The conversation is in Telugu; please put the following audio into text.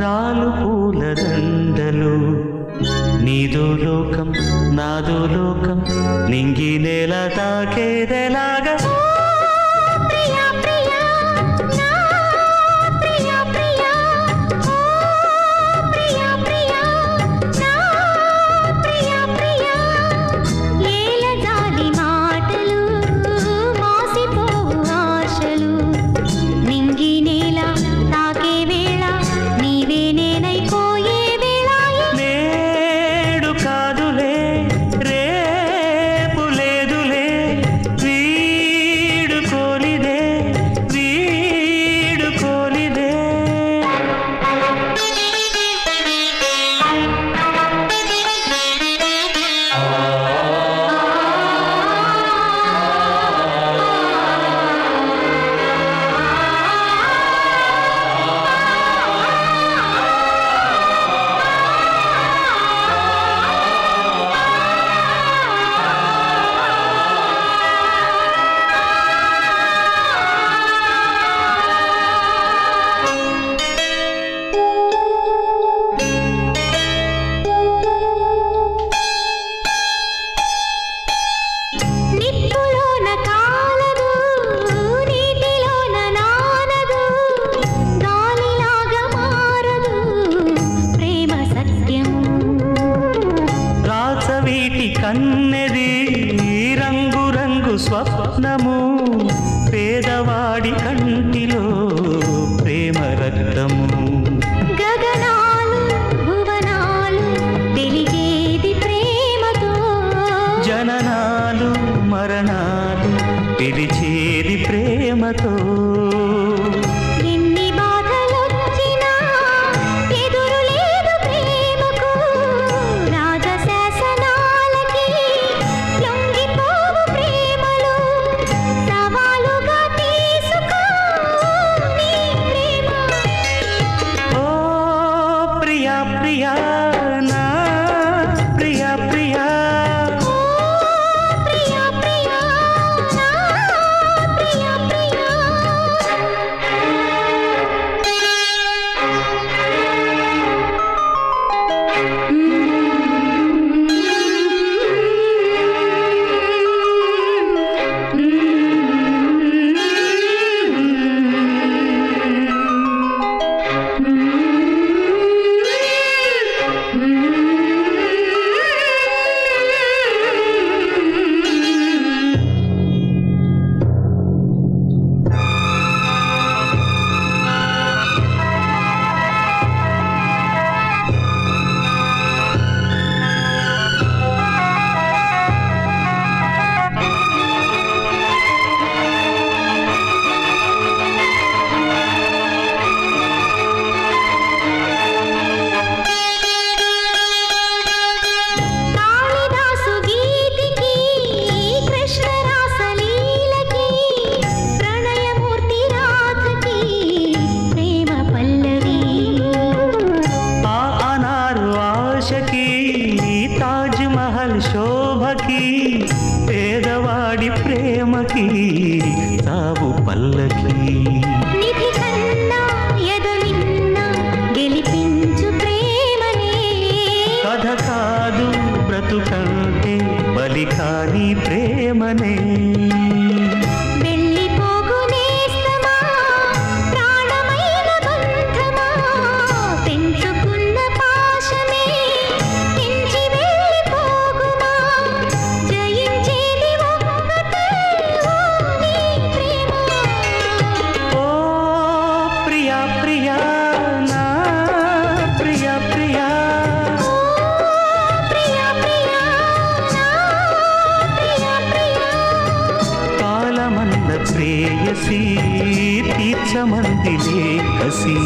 రాలు పూల దండలు నీదో లోకం నాదో లోకం నింగి నేల తాకేదెలాగా కన్నెది రంగు రంగు స్వప్నము పేదవాడి కంటిలో ప్రేమ రక్తము గగనాలు భువనాలు వెలిగేది ప్రేమతో జననాలు మరణాలు పిలిచేది ప్రేమతో ప్రియా నా ప్రియా ప్రియా ప్రియా ప్రియా నా ప్రియా ప్రియా తాజ్ మహల్ శోభకి పేదవాడి ప్రేమకి తావు పల్లకి నిధి కన్నా ఎదలిన్నా గెలిపించు ప్రేమనే కథ కాదు బ్రతుకంటే బలి కాని ప్రేమనే ప్రేయసి తీర్చమందిలే కసి